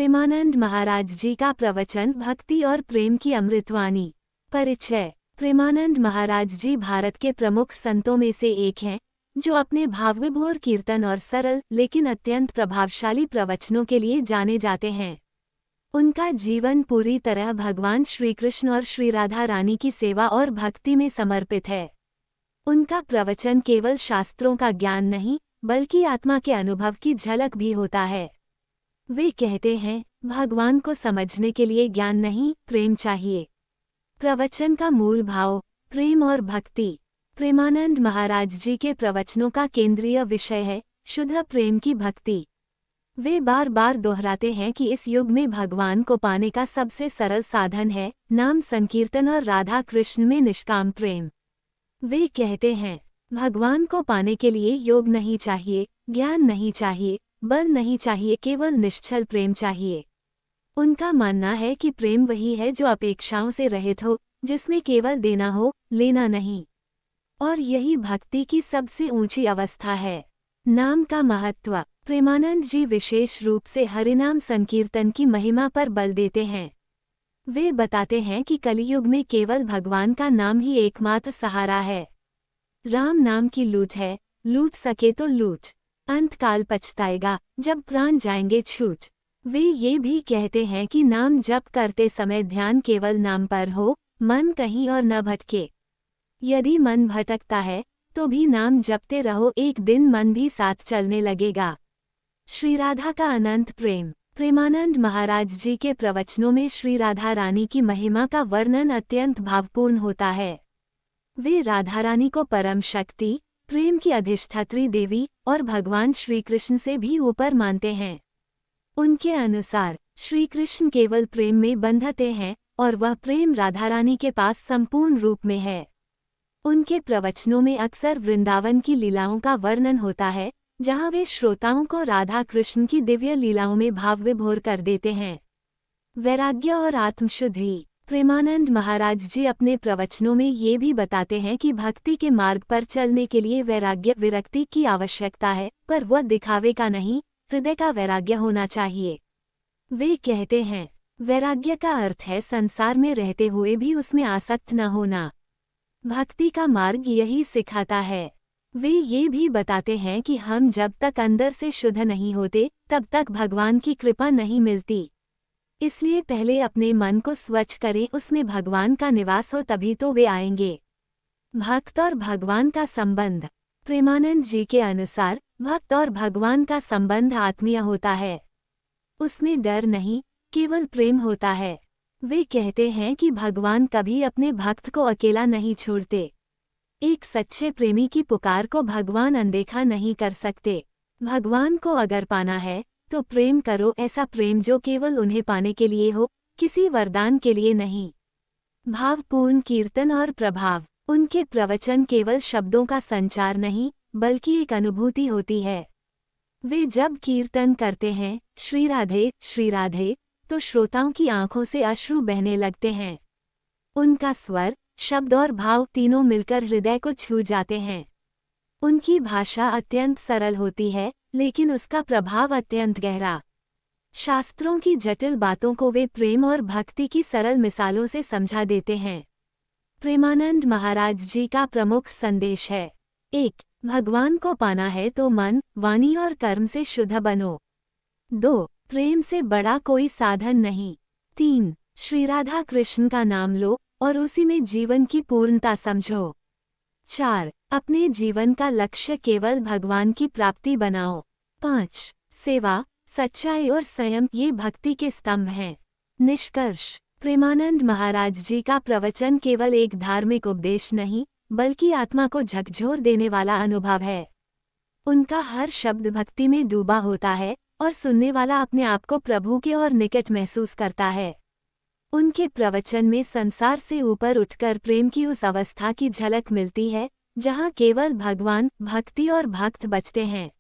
प्रेमानंद महाराज जी का प्रवचन भक्ति और प्रेम की अमृतवाणी। परिचय। प्रेमानंद महाराज जी भारत के प्रमुख संतों में से एक हैं, जो अपने भावविभोर कीर्तन और सरल लेकिन अत्यंत प्रभावशाली प्रवचनों के लिए जाने जाते हैं। उनका जीवन पूरी तरह भगवान श्री कृष्ण और श्री राधा रानी की सेवा और भक्ति में समर्पित है। उनका प्रवचन केवल शास्त्रों का ज्ञान नहीं, बल्कि आत्मा के अनुभव की झलक भी होता है। वे कहते हैं, भगवान को समझने के लिए ज्ञान नहीं, प्रेम चाहिए। प्रवचन का मूल भाव प्रेम और भक्ति। प्रेमानंद महाराज जी के प्रवचनों का केंद्रीय विषय है शुद्ध प्रेम की भक्ति। वे बार बार दोहराते हैं कि इस युग में भगवान को पाने का सबसे सरल साधन है नाम संकीर्तन और राधा कृष्ण में निष्काम प्रेम। वे कहते हैं, भगवान को पाने के लिए योग नहीं चाहिए, ज्ञान नहीं चाहिए, बल नहीं चाहिए, केवल निश्चल प्रेम चाहिए। उनका मानना है कि प्रेम वही है जो अपेक्षाओं से रहित हो, जिसमें केवल देना हो, लेना नहीं। और यही भक्ति की सबसे ऊंची अवस्था है। नाम का महत्व। प्रेमानंद जी विशेष रूप से हरिनाम संकीर्तन की महिमा पर बल देते हैं। वे बताते हैं कि कलियुग में केवल भगवान का नाम ही एकमात्र सहारा है। राम नाम की लूट है, लूट सके तो लूट, अंतकाल पछताएगा जब प्राण जाएंगे छूट। वे ये भी कहते हैं कि नाम जप करते समय ध्यान केवल नाम पर हो, मन कहीं और न भटके। यदि मन भटकता है तो भी नाम जपते रहो, एक दिन मन भी साथ चलने लगेगा। श्री राधा का अनंत प्रेम। प्रेमानंद महाराज जी के प्रवचनों में श्री राधा रानी की महिमा का वर्णन अत्यंत भावपूर्ण होता है। वे राधा रानी को परम शक्ति, प्रेम की अधिष्ठात्री देवी और भगवान श्री कृष्ण से भी ऊपर मानते हैं। उनके अनुसार श्री कृष्ण केवल प्रेम में बंधते हैं और वह प्रेम राधा रानी के पास संपूर्ण रूप में है। उनके प्रवचनों में अक्सर वृंदावन की लीलाओं का वर्णन होता है, जहां वे श्रोताओं को राधा कृष्ण की दिव्य लीलाओं में भाव विभोर कर देते हैं। वैराग्य और आत्मशुद्धि। प्रेमानंद महाराज जी अपने प्रवचनों में ये भी बताते हैं कि भक्ति के मार्ग पर चलने के लिए वैराग्य विरक्ति की आवश्यकता है, पर वह दिखावे का नहीं, हृदय का वैराग्य होना चाहिए। वे कहते हैं, वैराग्य का अर्थ है संसार में रहते हुए भी उसमें आसक्त न होना। भक्ति का मार्ग यही सिखाता है। वे ये भी बताते हैं कि हम जब तक अंदर से शुद्ध नहीं होते, तब तक भगवान की कृपा नहीं मिलती। इसलिए पहले अपने मन को स्वच्छ करें, उसमें भगवान का निवास हो, तभी तो वे आएंगे। भक्त और भगवान का संबंध। प्रेमानंद जी के अनुसार भक्त और भगवान का संबंध आत्मीय होता है। उसमें डर नहीं, केवल प्रेम होता है। वे कहते हैं कि भगवान कभी अपने भक्त को अकेला नहीं छोड़ते। एक सच्चे प्रेमी की पुकार को भगवान अनदेखा नहीं कर सकते। भगवान को अगर पाना है तो प्रेम करो, ऐसा प्रेम जो केवल उन्हें पाने के लिए हो, किसी वरदान के लिए नहीं। भावपूर्ण कीर्तन और प्रभाव। उनके प्रवचन केवल शब्दों का संचार नहीं, बल्कि एक अनुभूति होती है। वे जब कीर्तन करते हैं श्री राधे, तो श्रोताओं की आंखों से अश्रु बहने लगते हैं। उनका स्वर, शब्द और भाव तीनों मिलकर हृदय को छू जाते हैं। उनकी भाषा अत्यंत सरल होती है, लेकिन उसका प्रभाव अत्यंत गहरा। शास्त्रों की जटिल बातों को वे प्रेम और भक्ति की सरल मिसालों से समझा देते हैं। प्रेमानंद महाराज जी का प्रमुख संदेश है। 1. भगवान को पाना है तो मन, वाणी और कर्म से शुद्ध बनो। 2. प्रेम से बड़ा कोई साधन नहीं। 3. श्री राधा कृष्ण का नाम लो और उसी में जीवन की पूर्णता समझो। 4. अपने जीवन का लक्ष्य केवल भगवान की प्राप्ति बनाओ। 5. सेवा, सच्चाई और संयम ये भक्ति के स्तंभ हैं। निष्कर्ष। प्रेमानंद महाराज जी का प्रवचन केवल एक धार्मिक उपदेश नहीं, बल्कि आत्मा को झकझोर देने वाला अनुभव है। उनका हर शब्द भक्ति में डूबा होता है और सुनने वाला अपने आप को प्रभु के और निकट महसूस करता है। उनके प्रवचन में संसार से ऊपर उठकर प्रेम की उस अवस्था की झलक मिलती है, जहां केवल भगवान, भक्ति और भक्त बचते हैं।